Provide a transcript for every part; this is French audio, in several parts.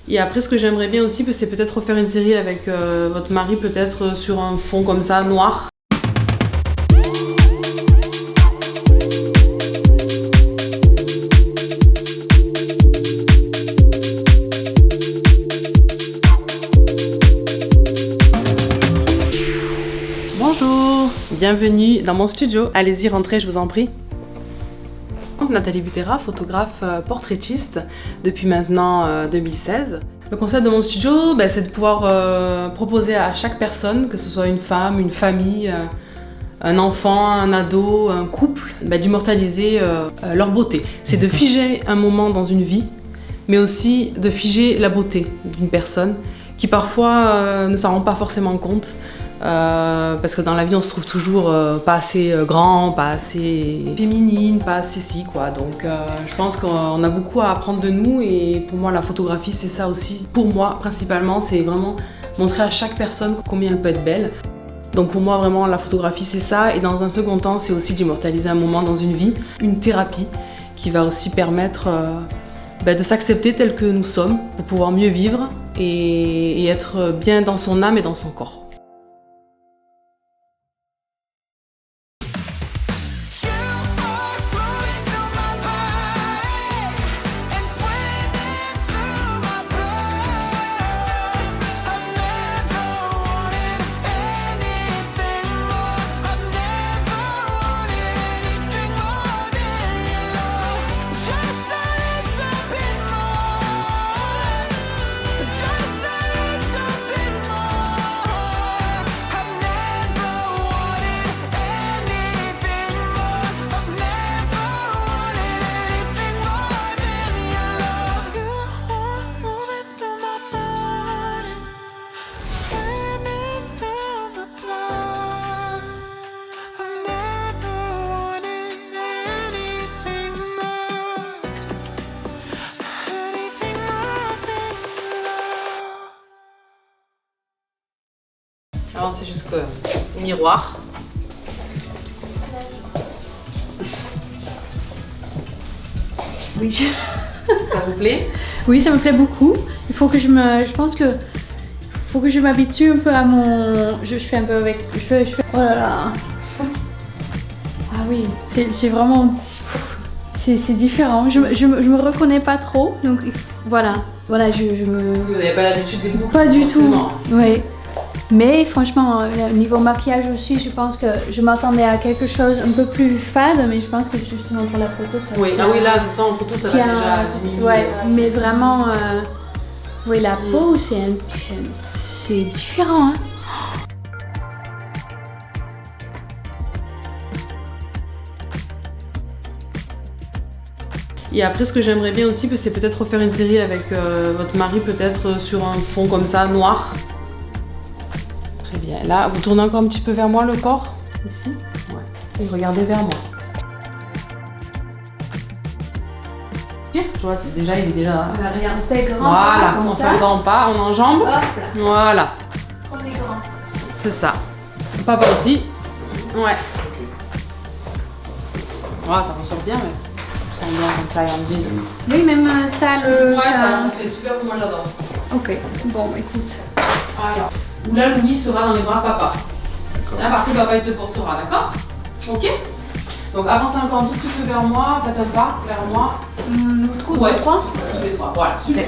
Et après, ce que j'aimerais bien aussi, c'est peut-être refaire une série avec votre mari, peut-être sur un fond comme ça, noir. Bonjour, bienvenue dans mon studio. Allez-y, rentrez, je vous en prie. Nathalie Butera, photographe portraitiste depuis maintenant 2016. Le concept de mon studio, c'est de pouvoir proposer à chaque personne, que ce soit une femme, une famille, un enfant, un ado, un couple, d'immortaliser leur beauté. C'est de figer un moment dans une vie, mais aussi de figer la beauté d'une personne qui parfois ne s'en rend pas forcément compte. Parce que dans la vie on se trouve toujours pas assez grand, pas assez féminine, pas assez si quoi. Donc je pense qu'on a beaucoup à apprendre de nous et pour moi la photographie c'est ça aussi. Pour moi principalement c'est vraiment montrer à chaque personne combien elle peut être belle. Donc pour moi vraiment la photographie c'est ça et dans un second temps c'est aussi d'immortaliser un moment dans une vie, une thérapie qui va aussi permettre de s'accepter tel que nous sommes pour pouvoir mieux vivre et être bien dans son âme et dans son corps. Avancez jusqu'au miroir. Oui. Ça vous plaît? Oui, ça me plaît beaucoup. Il faut que je pense que faut que je m'habitue un peu à mon. Je fais un peu avec. Je fais. Oh là là. Ah oui, c'est vraiment. C'est différent. Je me reconnais pas trop, donc voilà. Voilà, je me. Vous n'avez pas l'habitude des boucles? Pas du tout. Non. Oui. Mais franchement, niveau maquillage aussi, je pense que je m'attendais à quelque chose un peu plus fade, mais je pense que justement pour la photo, ça. Oui, ah oui, là, c'est ça, en photo, ça va déjà diminuer. Ouais, mais vraiment, oui, la peau, c'est différent, hein. Et après, ce que j'aimerais bien aussi, c'est peut-être refaire une série avec votre mari, peut-être sur un fond comme ça, noir. Très bien. Là, vous tournez encore un petit peu vers moi le corps, ici. Ouais. Et regardez vers moi. Tu vois, déjà, il est déjà. Regarde, on fait grand. Voilà, on fait un grand pas, on enjambe. Hop là. Voilà. On est grand. C'est ça. Papa aussi. Ouais. Ouais, ça ressort bien, mais. Ça sent bien comme ça, et en jean. Oui, même ça, le. Ouais, ça fait super, moi j'adore. Ok, bon, écoute. Voilà. Où là, Louis sera dans les bras de papa. Là, par contre, papa, il te portera, d'accord? Ok? Donc, avancez encore un tout petit peu vers moi, faites un pas vers moi. Ouais, trois. Tous les trois, voilà, super.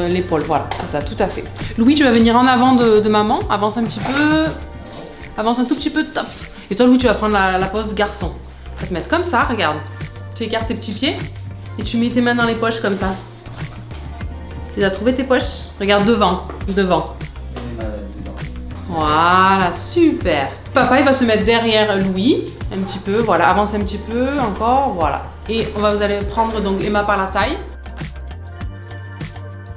L'épaule, voilà, c'est ça, tout à fait. Louis, tu vas venir en avant de maman, avance un petit peu. Avance un tout petit peu, top. Et toi, Louis, tu vas prendre la pose garçon. Tu vas te mettre comme ça, regarde. Tu écartes tes petits pieds et tu mets tes mains dans les poches comme ça. Tu as trouvé tes poches? Regarde devant, devant. Voilà, super. Papa, il va se mettre derrière Louis, un petit peu, voilà, avance un petit peu, encore, voilà. Et vous allez prendre donc Emma par la taille.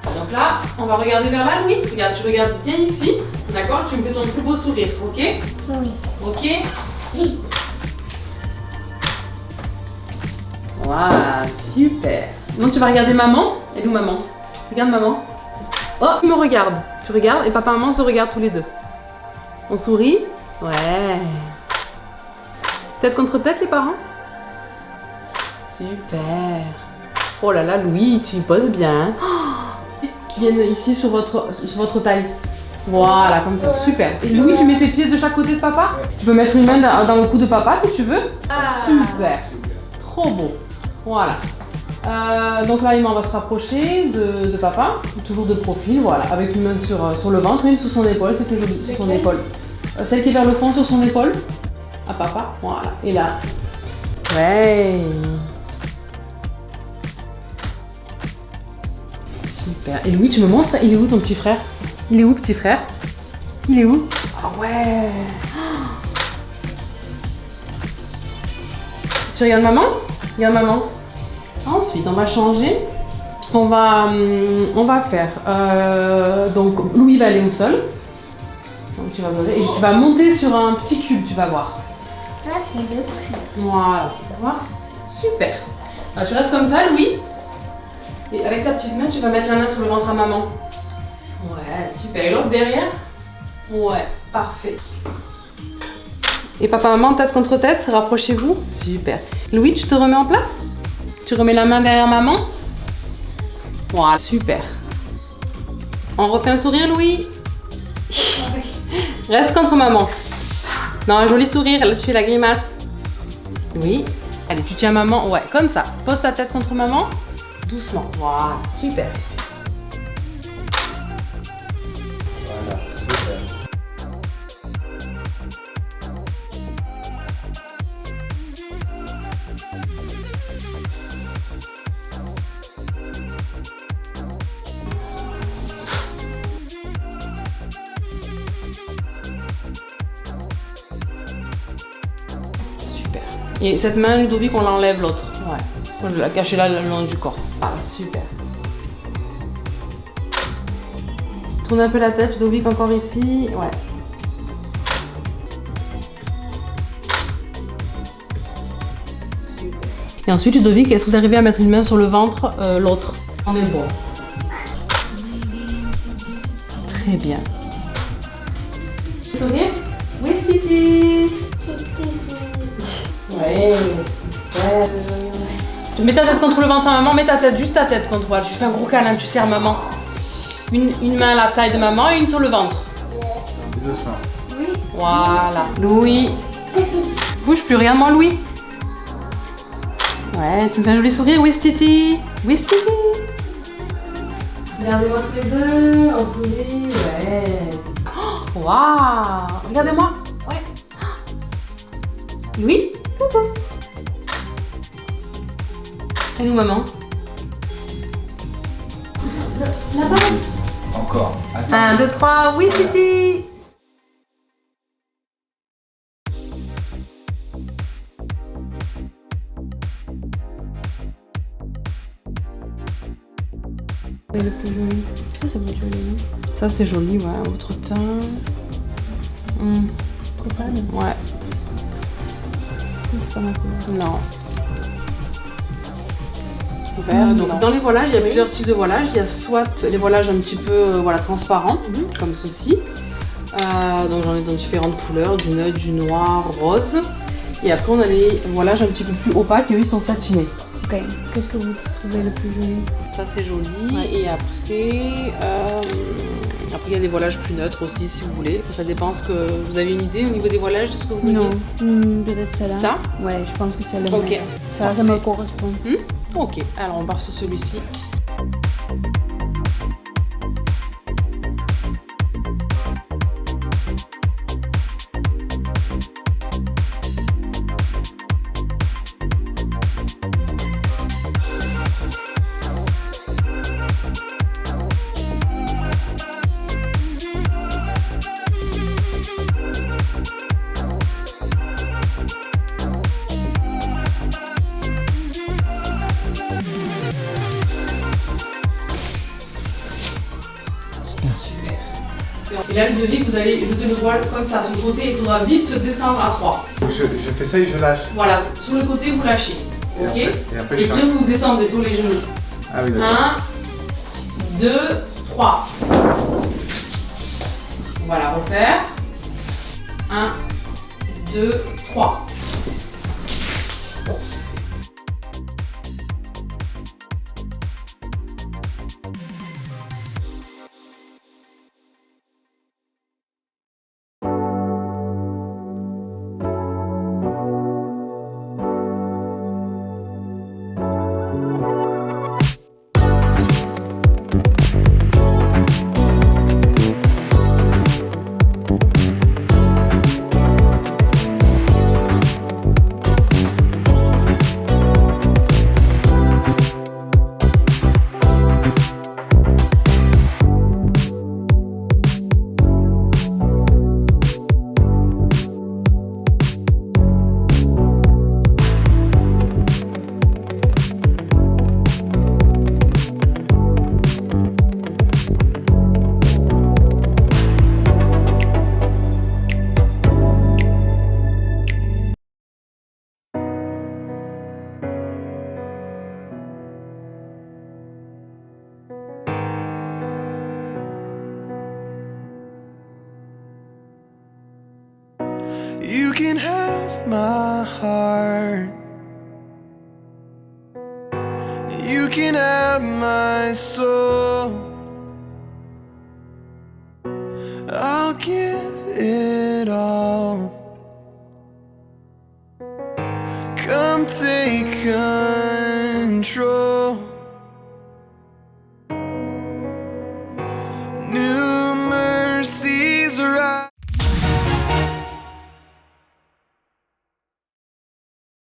Donc là, on va regarder vers là, Louis. Regarde, tu regardes bien ici, d'accord? Tu me fais ton plus beau sourire, ok? Oui. Ok? Voilà, super. Donc tu vas regarder maman. Elle est où maman? Regarde maman. Oh, tu me regardes. Tu regardes et papa et maman se regardent tous les deux. On sourit. Ouais. Tête contre tête les parents. Super. Oh là là, Louis, tu y poses bien. Oh, qui viennent ici sur votre taille. Voilà, comme ça, super. Et Louis, tu mets tes pieds de chaque côté de papa? Ouais. Tu peux mettre une main dans le cou de papa si tu veux. Ah. Super, trop beau. Voilà. Donc là, Emma, on va se rapprocher de papa, toujours de profil, voilà, avec une main sur le ventre et une sur son épaule, c'est toujours sur son épaule. Celle qui est vers le fond sur son épaule, à papa, voilà, et là. Ouais. Super. Et Louis, tu me montres, il est où ton petit frère? Il est où, petit frère? Il est où? Ah ouais. Tu regardes maman? Regarde maman. Ensuite, on va changer. On va faire. Donc, Louis va aller au sol. Donc, tu vas poser et tu vas monter sur un petit cube, tu vas voir. Ça, c'est le cul. Voilà, tu vas voir. Super. Alors, tu restes comme ça, Louis. Et avec ta petite main, tu vas mettre la main sur le ventre à maman. Ouais, super. Et l'autre derrière? Ouais, parfait. Et papa, maman, tête contre tête, rapprochez-vous. Super. Louis, tu te remets en place? Tu remets la main derrière maman? Voilà, super. On refait un sourire, Louis? Reste contre maman. Non, un joli sourire, là tu fais la grimace. Oui. Allez, tu tiens maman, ouais, comme ça. Pose ta tête contre maman. Doucement. Voilà, super. Voilà, super. Super. Et cette main, Ludovic, on l'enlève l'autre. Ouais. On l'a caché là le long du corps. Ah, super. Tourne un peu la tête, Ludovic, encore ici. Ouais. Super. Et ensuite, Ludovic, est-ce que vous arrivez à mettre une main sur le ventre, l'autre? On est bon. Très bien. Sourire? Oui, Titi. Ouais, super. Tu mets ta tête contre le ventre à maman, mets ta tête, juste ta tête contre elle. Tu fais un gros câlin, tu serres maman. Une main à la taille de maman et une sur le ventre. Doucement. Oui. Voilà. Louis. Bouge plus, regarde-moi Louis. Ouais, tu me fais un joli sourire, oui Titi. Oui Titi. Regardez-moi tous les deux, on sourit, ouais. Oh, waouh. Regardez-moi. Ouais. Louis. Coucou. Et nous, maman? Là-bas. Encore. Attends. 1, 2, 3, oui, Titi! C'est le plus joli. Ça, c'est pas joli. Ça, c'est joli, ouais. Autre teint. Trop pâle. Ouais. C'est pas ma couleur. Non. Vert. Donc dans les voilages, il y a plusieurs types de voilages. Il y a soit les voilages un petit peu voilà, transparents, comme ceci. Donc j'en ai dans différentes couleurs, du neutre, du noir, rose. Et après on a les voilages un petit peu plus opaques et eux ils sont satinés. Ok. Qu'est-ce que vous trouvez le plus joli? Ça c'est joli. Ouais. Et après, il y a des voilages plus neutres aussi si vous voulez. Ça dépend ce que vous avez une idée au niveau des voilages de ce que vous voulez. Non. Peut-être celle-là. Ça? Ouais, je pense que celle-là. Ok. Ça me correspond. Ok, alors on part sur celui-ci. Et là, Ludovic, vous allez jeter le voile comme ça sur le côté. Il faudra vite se descendre à 3. Je fais ça et je lâche. Voilà, sur le côté, vous lâchez. Et Ok? après- et après, je puis vous descendez sur les genoux. Ah oui, d'accord. 1, 2, 3. Voilà, refaire. 1, 2, 3. You can have my heart. You can have my soul. I'll give it all. Come take control.